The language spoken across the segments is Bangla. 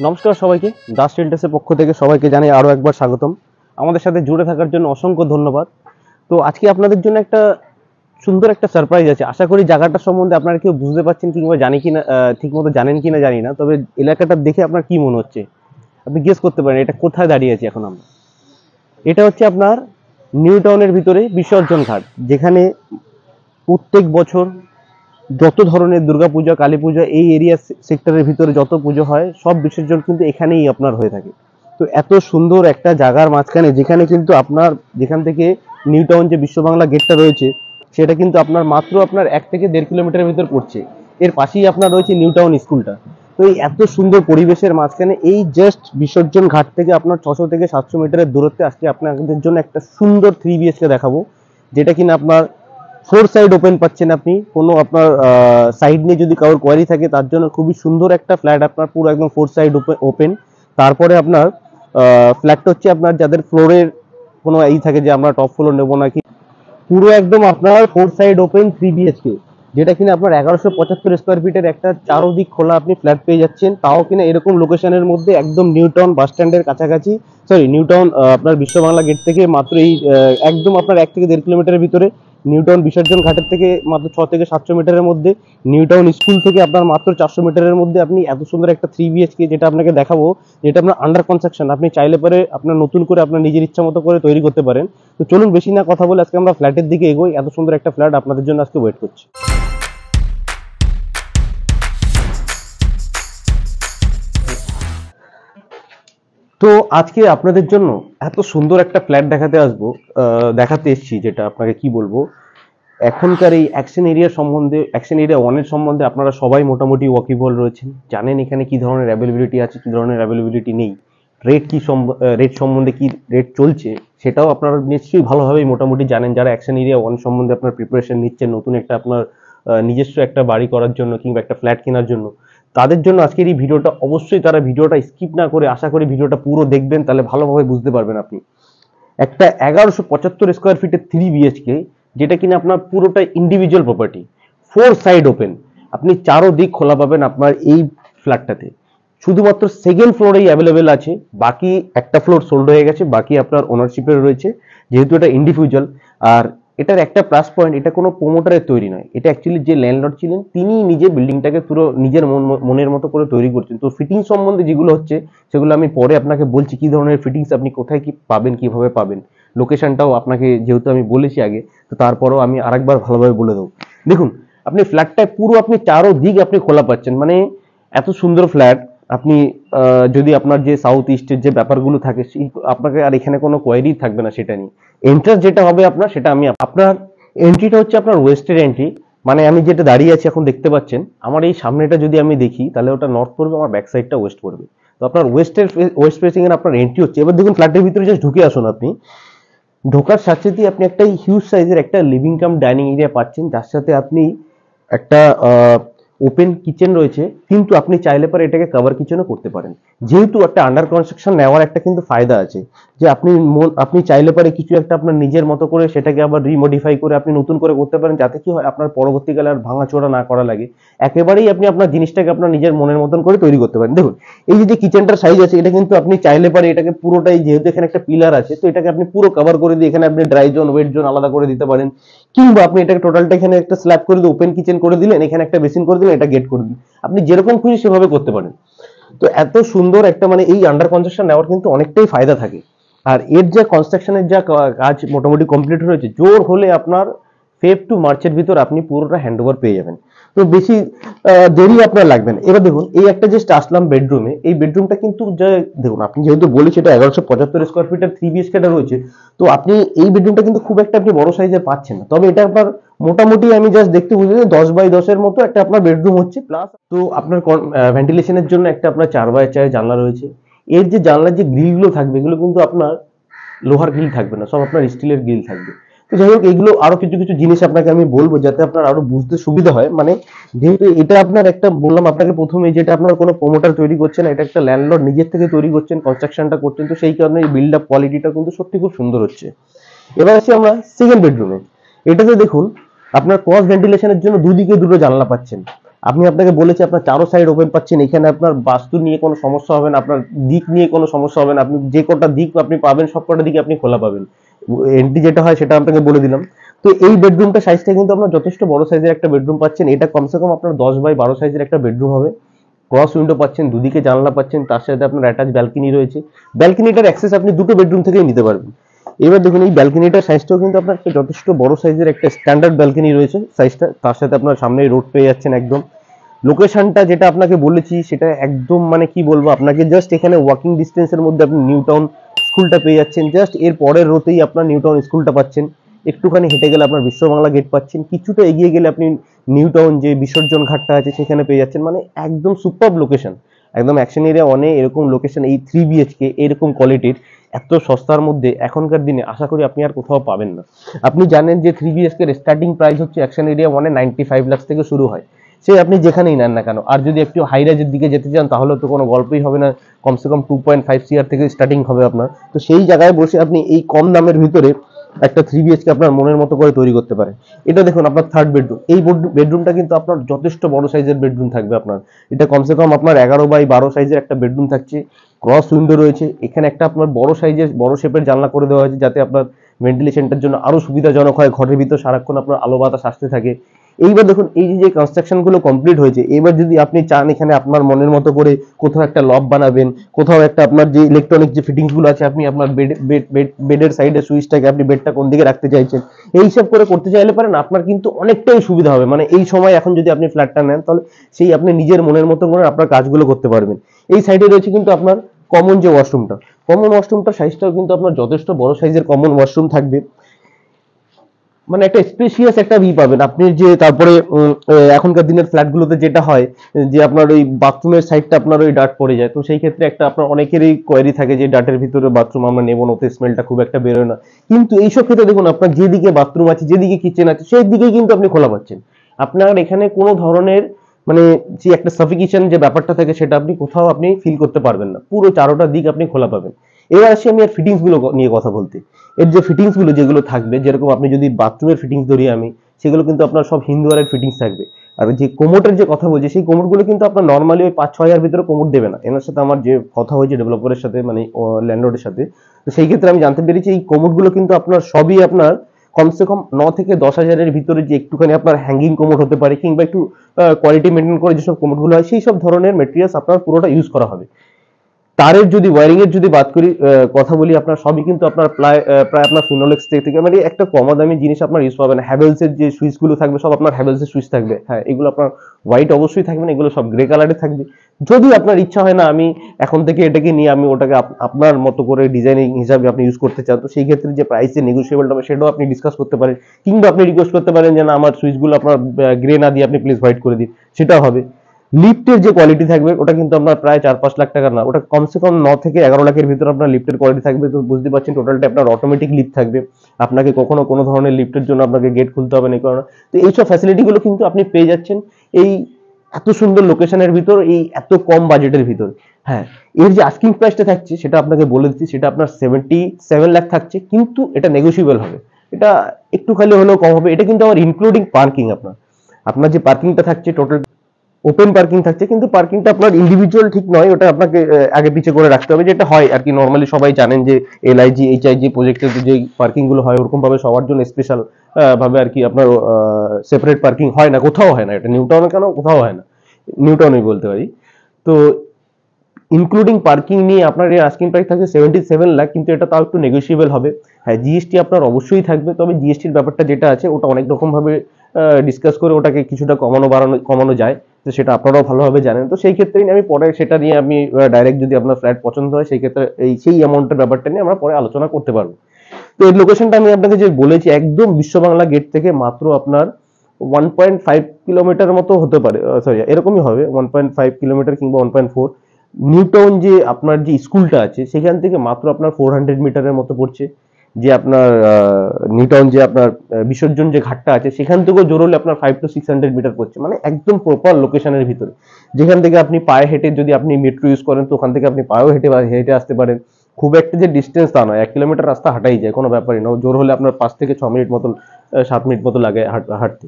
নমস্কার সবাইকে, দাস রেন্টাসের পক্ষ থেকে সবাইকে জানাই আরো একবার স্বাগতম। আমাদের সাথে জুড়ে থাকার জন্য অসংখ্য ধন্যবাদ। তো আজকে আপনাদের জন্য একটা সুন্দর একটা সারপ্রাইজ আছে। আশা করি জায়গাটা সম্বন্ধে আপনারা কেউ বুঝতে পারছেন কিংবা জানি কিনা, ঠিক মতো জানেন কিনা জানি না, তবে এলাকাটা দেখে আপনার কি মনে হচ্ছে আপনি গেস করতে পারেন এটা কোথায় দাঁড়িয়ে আছে এখন আমরা। এটা হচ্ছে আপনার নিউ টাউনের ভিতরে বিসর্জন ঘাট, যেখানে প্রত্যেক বছর যত ধরনের দুর্গাপূজা, কালী পূজা, এই এরিয়া সেক্টরের ভিতরে যত পুজো হয় সব বিসর্জন কিন্তু এখানেই আপনার হয়ে থাকে। তো এত সুন্দর একটা জায়গার মাঝখানে, যেখানে কিন্তু আপনার যেখান থেকে নিউ টাউন যে বিশ্ব বাংলা গেটটা রয়েছে সেটা কিন্তু আপনার মাত্র আপনার 1 থেকে 1.5 কিলোমিটারের ভিতর পড়ছে। এর পাশেই আপনার রয়েছে নিউ টাউন স্কুলটা। তো এই এত সুন্দর পরিবেশের মাঝখানে এই জাস্ট বিসর্জন ঘাট থেকে আপনার 600 থেকে 700 মিটারের দূরত্বে আজকে আপনাদের জন্য একটা সুন্দর 3 BHK দেখাবো, যেটা কিনা আপনার 4 সাইড ওপেন পাচ্ছেন। আপনি কোনো আপনার সাইড নিয়ে যদি কারোর কোয়ারি থাকে তার জন্য খুবই সুন্দর একটা ফ্ল্যাট, আপনার পুরো একদম 4 সাইড ওপেন। তারপরে আপনার ফ্ল্যাটটা হচ্ছে আপনার যাদের ফ্লোরের কোনো এই থাকে যে আমরা টপ ফ্লোর নেবো নাকি, পুরো একদম আপনার 4 সাইড ওপেন 3 BHK, যেটা কিনা আপনার 1175 স্কোয়ার ফিটের একটা চারোদিক খোলা আপনি ফ্ল্যাট পেয়ে যাচ্ছেন, তাও কিনা এরকম লোকেশনের মধ্যে একদম নিউ টাউন বাস স্ট্যান্ডের কাছাকাছি। সরি, নিউ টাউন আপনার বিশ্ব বাংলা গেট থেকে মাত্র এই একদম আপনার 1 থেকে 1.5 কিলোমিটারের ভিতরে। নিউ টাউন বিসর্জন ঘাটের থেকে মাত্র 6 থেকে 700 মিটারের মধ্যে। নিউ টাউন স্কুল থেকে আপনার মাত্র 400 মিটারের মধ্যে আপনি এত সুন্দর একটা 3 BHK, যেটা আপনাকে দেখাবো, যেটা আপনার আন্ডার কনস্ট্রাকশন, আপনি চাইলে পরে আপনার নতুন করে আপনার নিজের ইচ্ছা মতো করে তৈরি করতে পারেন। তো চলুন বেশি না কথা বলে আজকে আমরা ফ্ল্যাটের দিকে এগোই। এত সুন্দর একটা ফ্ল্যাট আপনাদের জন্য আজকে ওয়েট করছে। তো আজকে আপনাদের জন্য এত সুন্দর একটা ফ্ল্যাট দেখাতে এসেছি, যেটা আপনাকে কি বলবো, এখনকার এই অ্যাকশন এরিয়া সম্বন্ধে, অ্যাকশন এরিয়া 1 এর সম্বন্ধে আপনারা সবাই মোটামুটি ওয়াকিবল রয়েছেন, জানেন এখানে কি ধরনের অ্যাভেলেবিলিটি আছে, কি ধরনের অ্যাভেলেবিলিটি নেই, রেট সম্বন্ধে কি রেট চলছে সেটাও আপনারা নিশ্চয়ই ভালোভাবেই মোটামুটি জানেন, যারা অ্যাকশন এরিয়া 1 সম্বন্ধে আপনার প্রিপারেশন নিচ্ছেন নতুন একটা আপনার নিজস্ব একটা বাড়ি করার জন্য কিংবা একটা ফ্ল্যাট কেনার জন্য। তাদের জন্য আজকের এই ভিডিওটা, অবশ্যই তারা ভিডিওটা স্কিপ না করে আশা করি ভিডিওটা পুরো দেখবেন, তাহলে ভালোভাবে বুঝতে পারবেন আপনি। একটা 1175 স্কোয়ার ফিটের 3 BHK, যেটা কিনা আপনার পুরোটা ইন্ডিভিজুয়াল প্রপার্টি, 4 সাইড ওপেন, আপনি চারোদিক খোলা পাবেন আপনার এই ফ্ল্যাটটাতে। শুধুমাত্র সেকেন্ড ফ্লোরেই অ্যাভেলেবেল আছে, বাকি একটা ফ্লোর সোল্ড হয়ে গেছে, বাকি আপনার ওনারশিপে রয়েছে, যেহেতু এটা ইন্ডিভিজুয়াল। আর এটার একটা প্লাস পয়েন্ট, এটা কোনো প্রমোটারের তৈরি নয়, এটা অ্যাকচুয়ালি যে ল্যান্ডলর্ড ছিলেন তিনি নিজে বিল্ডিংটাকে পুরো নিজের মনের মতো করে তৈরি করছেন। তো ফিটিং সম্বন্ধে যেগুলো হচ্ছে সেগুলো আমি পরে আপনাকে বলছি, কি ধরনের ফিটিংস আপনি কোথায় কি পাবেন, কিভাবে পাবেন, লোকেশনটাও আপনাকে যেহেতু আমি বলেছি আগে, তো তারপরেও আমি আরেকবার ভালোভাবে বলে দেবো। দেখুন, আপনি ফ্ল্যাটটায় পুরো আপনি চারোদিক আপনি খোলা পাচ্ছেন, মানে এত সুন্দর ফ্ল্যাট। আপনি যদি আপনার যে সাউথ ইস্টের যে ব্যাপারগুলো থাকে আপনাকে আর এখানে কোনো কোয়ারি থাকবে না সেটা নিয়ে। এন্ট্রান্স যেটা হবে আপনার, সেটা আমি আপনার এন্ট্রিটা হচ্ছে আপনার ওয়েস্টের এন্ট্রি, মানে আমি যেটা দাঁড়িয়ে আছি এখন দেখতে পাচ্ছেন, আমার এই সামনেটা যদি আমি দেখি তাহলে ওটা নর্থ পড়বে, আমার ব্যাক সাইডটা ওয়েস্ট পড়বে। তো আপনার ওয়েস্ট ফেসিং এর আপনার এন্ট্রি হচ্ছে। এবার দেখুন, ফ্ল্যাটের ভিতরে জাস্ট ঢুকে আসুন। আপনি ঢোকার সাথে সাথে আপনি একটা হিউজ সাইজের একটা লিভিং কাম ডাইনিং এরিয়া পাচ্ছেন, যার সাথে আপনি একটা ওপেন কিচেন রয়েছে, কিন্তু আপনি চাইলে পরে এটাকে কভার কিচেনও করতে পারেন। যেহেতু একটা আন্ডার কনস্ট্রাকশন নেওয়ার একটা কিন্তু ফায়দা আছে, যে আপনি চাইলে পরে কিছু একটা আপনার নিজের মতো করে সেটাকে আবার রিমডিফাই করে আপনি নতুন করে করতে পারেন, যাতে কি হয় আপনার পরবর্তীকালে আর ভাঙাচোরা না করা লাগে। একেবারেই আপনি আপনার জিনিসটাকে আপনার নিজের মনের মতন করে তৈরি করতে পারেন। দেখুন, এই যে কিচেনটার সাইজ আছে, এটা কিন্তু আপনি চাইলে পারে এটাকে পুরোটাই, যেহেতু এখানে একটা পিলার আছে, তো এটাকে আপনি পুরো কভার করে দিয়ে এখানে আপনি ড্রাই জোন, ওয়েট জোন আলাদা করে দিতে পারেন, কিংবা আপনি এটাকে টোটালটা এখানে একটা স্ল্যাব করে দিয়ে ওপেন কিচেন করে দিলেন, এখানে একটা বেসিন করে দিলেন, এটা গেট করে দিলেন, আপনি যেরকম খুশি সেভাবে করতে পারেন। তো এত সুন্দর একটা, মানে এই আন্ডার কনস্ট্রাকশন নেওয়ার কিন্তু অনেকটাই ফায়দা থাকে। আর এর যে কনস্ট্রাকশনের যা কাজ মোটামুটি কমপ্লিট হয়েছে, জোর হলে আপনার ফেব টু মার্চের ভিতর আপনি পুরোটা হ্যান্ড ওভার পেয়ে যাবেন। তো বেশি দেরি আপনার লাগবে না। এবার দেখুন, এই একটা জাস্ট আসলাম বেডরুমে, এই বেডরুমটা কিন্তু দেখুন, আপনি যেহেতু বলেছি এটা 1175 স্কোয়ার ফিটের 3 BHK রয়েছে, তো আপনি এই বেডরুমটা কিন্তু খুব একটা আপনি বড় সাইজের পাচ্ছেন না, তবে এটা আপনার মোটামুটি আমি জাস্ট দেখতে বুঝি 10x10 মতো একটা আপনার বেডরুম হচ্ছে। প্লাস তো আপনার ভেন্টিলেশনের জন্য একটা আপনার 4x4 জানলা রয়েছে। এর যে জানলার যে গ্রিলগুলো থাকবে, এগুলো কিন্তু আপনার লোহার গ্রিল থাকবে না, সব আপনার স্টিলের গ্রিল থাকবে। তো যাই হোক, এগুলো আরো কিছু কিছু জিনিস আপনাকে আমি বলবো, যাতে আপনার আরো বুঝতে সুবিধা হয়। মানে যেহেতু এটা আপনার একটা, বললাম আপনাকে প্রথমে, যেটা আপনার কোনো প্রমোটার তৈরি করছে না, এটা একটা ল্যান্ডলর্ড নিজের থেকে তৈরি করছেন, কনস্ট্রাকশনটা করছেন, তো সেই কারণে এই বিল্ড আপ কোয়ালিটিটা কিন্তু সত্যি খুব সুন্দর হচ্ছে। এবার আসি আমরা সেকেন্ড বেডরুমে। এটাতে দেখুন, আপনার ক্রস ভেন্টিলেশনের জন্য দুদিকে দুটো জানলা পাচ্ছেন। আপনি আপনাকে বলেছি আপনার চারো সাইড ওপেন পাচ্ছেন, এখানে আপনার বাস্তু নিয়ে কোনো সমস্যা হবে না, আপনার দিক নিয়ে কোনো সমস্যা হবে না, আপনি যে কটা দিক আপনি পাবেন সব কটা দিকে আপনি খোলা পাবেন। এন্ট্রি যেটা হয় সেটা আপনাকে বলে দিলাম। তো এই বেডরুমটা সাইজটা কিন্তু আপনার যথেষ্ট বড় সাইজের একটা বেডরুম পাচ্ছেন, এটা কমসে কম আপনার 10 বাই 12 সাইজের একটা বেডরুম হবে। ক্রস উইন্ডো পাচ্ছেন, দুদিকে জানলা পাচ্ছেন, তার সাথে আপনার অ্যাটাচ ব্যালকনি রয়েছে। ব্যালকনিটার অ্যাক্সেস আপনি দুটো বেডরুম থেকেই নিতে পারবেন। এবার দেখুন এই ব্যালকনিটার সাইজটাও কিন্তু আপনার একটা যথেষ্ট বড় সাইজের একটা স্ট্যান্ডার্ড ব্যালকনি রয়েছে সাইজটা, তার সাথে আপনার সামনে রোড পেয়ে যাচ্ছেন একদম। লোকেশনটা যেটা আপনাকে বলেছি সেটা একদম মানে কি বলবো আপনাকে, জাস্ট এখানে ওয়াকিং ডিস্টেন্সের মধ্যে আপনি নিউ টাউন স্কুলটা পেয়ে যাচ্ছেন, জাস্ট এর পরের রোতেই আপনার নিউ টাউন স্কুলটা পাচ্ছেন। একটুখানি হেঁটে গেলে আপনার বিশ্ব বাংলা গেট পাচ্ছেন, কিছুটা এগিয়ে গেলে আপনি নিউ টাউন যে বিসর্জন ঘাটটা আছে সেখানে পেয়ে যাচ্ছেন। মানে একদম সুপার লোকেশন, একদম অ্যাকশন এরিয়া অনেক এরকম লোকেশন, এই 3 BHK এরকম কোয়ালিটির এত সস্তার মধ্যে এখনকার দিনে আশা করি আপনি আর কোথাও পাবেন না। আপনি জানেন যে 3 BHK এর স্টার্টিং প্রাইস হচ্ছে অ্যাকশন এরিয়া 95 লাখ থেকে শুরু হয়, সে আপনি যেখানেই নেন না কেন। আর যদি একটু হাই রাইজের দিকে যেতে চান তাহলে তো কোনো গল্পই হবে না, কমসে কম 2.5 CR থেকে স্টার্টিং হবে আপনার। তো সেই জায়গায় বসে আপনি এই কম দামের ভিতরে একটা 3 BHK আপনার মনের মতো করে তৈরি করতে পারেন। এটা দেখুন আপনার থার্ড বেডরুম, এই বেডরুমটা কিন্তু আপনার যথেষ্ট বড় সাইজের বেডরুম থাকবে আপনার। এটা কমসে কম আপনার 11 বাই 12 সাইজের একটা বেডরুম থাকছে। ক্রস উইন্ডো রয়েছে, এখানে একটা আপনার বড় সাইজের বড় শেপের জানলা করে দেওয়া হয়েছে যাতে আপনার ভেন্টিলেশনটার জন্য আরো সুবিধাজনক হয়, ঘরের ভিতর সারাক্ষণ আপনার আলো বাতাস আসতে থাকে। এইবার দেখুন এই যে কনস্ট্রাকশন গুলো কমপ্লিট হয়েছে, এবার যদি আপনি চান এখানে আপনার মনের মতো করে কোথাও একটা লব বানাবেন, কোথাও একটা আপনার যে ইলেকট্রনিক যে ফিটিংস গুলো আছে, আপনি আপনার বেডের সাইডে সুইচটাকে আপনি বেডটা কোন দিকে রাখতে চাইছেন এইসব করে করতে চাইলে পারেন, আপনার কিন্তু অনেকটাই সুবিধা হবে। মানে এই সময় এখন যদি আপনি ফ্ল্যাটটা নেন তাহলে সেই আপনি নিজের মনের মতো করে আপনার কাজগুলো করতে পারবেন। এই সাইডে রয়েছে কিন্তু আপনার কমন যে ওয়াশরুমটা, কমন ওয়াশরুমটা সাইজটাও কিন্তু আপনার যথেষ্ট বড় সাইজের কমন ওয়াশরুম থাকবে। মানে একটা স্পেশিয়াস একটা পাবেন আপনি, যে তারপরে এখনকার দিনের ফ্ল্যাটগুলোতে যেটা হয় যে আপনার ওই বাথরুমের সাইডটা আপনার ওই ডার্ট পড়ে যায়, তো সেই ক্ষেত্রে একটা আপনার অনেকেরই কোয়েরি থাকে যে ডার্টের ভিতরে বাথরুম আমরা নেবো না, ওতে স্মেলটা খুব একটা বেরোয় না। কিন্তু এইসব ক্ষেত্রে দেখুন আপনার যেদিকে বাথরুম আছে যেদিকে কিচেন আছে সেই দিকেই কিন্তু আপনি খোলা পাচ্ছেন। আপনার এখানে কোনো ধরনের মানে যে একটা সাফিকেশন যে ব্যাপারটা থাকে সেটা আপনি কোথাও আপনি ফিল করতে পারবেন না, পুরো চারোটা দিক আপনি খোলা পাবেন। এবার আসি আমি আর ফিটিংস গুলো নিয়ে কথা বলতে। এর যে ফিটিংস গুলো যেগুলো থাকবে, যেরকম আপনি যদি বাথরুমের ফিটিংস ধরি আমি, সেগুলো কিন্তু আপনার সব হিন্দুয়ারের ফিটিংস থাকবে। আর যে কোমোটের যে কথা বলছি সেই কোমোটগুলো কিন্তু আপনার নর্মালি ওই 5-6 হাজার ভিতরে কোমোট দেবে না। এনার সাথে আমার যে কথা হয়েছে ডেভেলপারের সাথে মানে ল্যান্ডলর্ডের সাথে, তো সেই ক্ষেত্রে আমি জানতে পেরেছি এই কোমোটগুলো কিন্তু আপনার সবই আপনার কমসে কম 9 থেকে 10 হাজারের ভিতরে, যে একটুখানি আপনার হ্যাঙ্গিং কোমোট হতে পারে কিংবা একটু কোয়ালিটি মেনটেন করে যেসব কোমোটগুলো হয় সেই সব ধরনের মেটেরিয়ালস আপনার পুরোটা ইউজ করা হবে। তারের যদি ওয়ারিং এর যদি বাদ করি কথা বলি, আপনার সবই কিন্তু আপনার প্রায় আপনার ফিনোলেক্স থেকে মানে একটা কম দামি জিনিস আপনার ইউজ পাবেন। হ্যাভেলস এর যে সুইচ গুলো থাকবে সব আপনার হ্যাভেলস এর সুইচ থাকবে, হ্যাঁ এগুলো আপনার হোয়াইট অবশ্যই থাকবে না, এগুলো সব গ্রে কালারে থাকবে। যদি আপনার ইচ্ছা হয় না আমি এখন থেকে এটাকে নিয়ে আমি ওটাকে আপনার মতো করে ডিজাইনিং হিসাবে আপনি ইউজ করতে চান, তো সেই ক্ষেত্রে যে প্রাইসে নেগোসিয়েবল হবে সেটাও আপনি ডিসকাস করতে পারেন, কিংবা আপনি রিকোয়েস্ট করতে পারেন যে না আমার সুইচগুলো আপনার গ্রে না দিয়ে আপনি প্লিজ হোয়াইট করে দিন, সেটাও হবে। লিফটের যে কোয়ালিটি থাকবে ওটা কিন্তু আপনার প্রায় 4-5 লাখ টাকা না, ওটা কমসে কম 9 থেকে 11 লাখের ভিতরে আপনার লিফটের কোয়ালিটি থাকবে। তো বুঝতে পারছেন টোটালটা আপনার অটোমেটিক লিফট থাকবে, আপনাকে কখনো কোনো ধরনের লিফটের জন্য আপনাকে গেট খুলতে হবে না এই কারণে। তো এইসব ফ্যাসিলিটি গুলো কিন্তু আপনি পেয়ে যাচ্ছেন এই এত সুন্দর লোকেশনের ভিতর, এই এত কম বাজেটের ভিতর। হ্যাঁ, এর যে আস্কিং প্রাইসটা থাকছে সেটা আপনাকে বলে দিচ্ছি, সেটা আপনার 77 লাখ থাকছে, কিন্তু এটা নেগোসিয়েবল হবে, এটা একটু খালি হলেও কম হবে। এটা কিন্তু আমার ইনক্লুডিং পার্কিং, আপনার আপনার যে পার্কিংটা থাকছে টোটাল ওপেন পার্কিং থাকছে, কিন্তু পার্কিংটা আপনার ইন্ডিভিজুয়াল ঠিক নয়, ওটা আপনাকে আগে পিছে করে রাখতে হবে, যেটা হয় আর কি নর্মালি সবাই জানেন যে LIG HIG প্রজেক্টের যে পার্কিং গুলো হয় ওরকম ভাবে সবার জন্য স্পেশাল ভাবে আর কি আপনার সেপারেট পার্কিং হয় না, কোথাও হয় না, এটা নিউ টাউনে কেন কোথাও হয় না, নিউ টাউনেই বলতে পারি। তো ইনক্লুডিং পার্কিং নিয়ে আপনার এই আস্কিং প্রাইস থাকছে 77 লাখ, কিন্তু এটা তাও একটু নেগোসিয়েবল হবে। হ্যাঁ, জিএসটি আপনার অবশ্যই থাকবে, তবে জিএসটির ব্যাপারটা যেটা আছে ওটা অনেক রকম ভাবে ডিসকাস করে ওটাকে কিছুটা কমানো যায়, তো সেটা আপনারাও ভালোভাবে জানেন। তো সেই ক্ষেত্রেই আমি পরে সেটা নিয়ে আমি ডাইরেক্ট যদি আপনার ফ্ল্যাট পছন্দ হয় সেই ক্ষেত্রে সেই অ্যামাউন্টের ব্যাপারটা নিয়ে আমরা পরে আলোচনা করতে পারবো। তো এর লোকেশনটা আমি আপনাকে যে বলেছি একদম বিশ্ব বাংলা গেট থেকে মাত্র আপনার 1.5 কিলোমিটার মতো হতে পারে, সরি এরকমই হবে 1.5 কিলোমিটার কিংবা 1.4। নিউ টাউন যে আপনার যে স্কুলটা আছে সেখান থেকে মাত্র আপনার 400 মিটারের মতো পড়ছে। যে আপনার নিউ টাউন যে আপনার বিসর্জন যে ঘাটটা আছে সেখান থেকেও জোর হলে আপনার 500 to 600 মিটার পড়ছে, মানে একদম প্রপার লোকেশনের ভিতরে, যেখান থেকে আপনি পায়ে হেঁটে, যদি আপনি মেট্রো ইউজ করেন তো ওখান থেকে আপনি পায়েও হেঁটে হেঁটে আসতে পারেন। খুব একটা যে ডিস্টেন্স তা নয়, 1 কিলোমিটার রাস্তা হাঁটাই যায়, কোনো ব্যাপারই না, জোর হলে আপনার 5 থেকে 6 মিনিট মতো 7 মিনিট মতো লাগে হাঁটতে।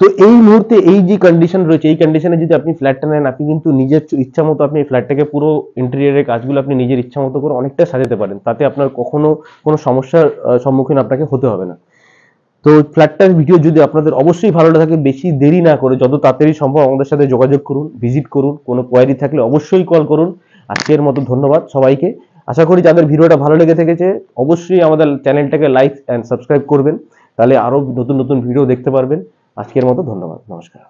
তো এই মুহূর্তে এই যে কন্ডিশন রয়েছে, এই কন্ডিশনে যদি আপনি ফ্ল্যাটটা নেন, আপনি কিন্তু নিজের ইচ্ছা মতো আপনি এই ফ্ল্যাটটাকে পুরো ইন্টেরিয়রের কাজগুলো আপনি নিজের ইচ্ছা মতো করে অনেকটা সাজাতে পারেন, তাতে আপনার কখনো কোনো সমস্যার সম্মুখীন আপনাকে হতে হবে না। তো ফ্ল্যাটটার ভিডিও যদি আপনাদের অবশ্যই ভালো লাগে, বেশি দেরি না করে যত তাড়াতাড়ি সম্ভব আমাদের সাথে যোগাযোগ করুন, ভিজিট করুন, কোনো কোয়ারি থাকলে অবশ্যই কল করুন। আজকের মতো ধন্যবাদ সবাইকে। আশা করি যাদের ভিডিওটা ভালো লেগে থেকেছে অবশ্যই আমাদের চ্যানেলটাকে লাইক অ্যান্ড সাবস্ক্রাইব করবেন, তাহলে আরো নতুন নতুন ভিডিও দেখতে পারবেন। আজকের মতো ধন্যবাদ, নমস্কার।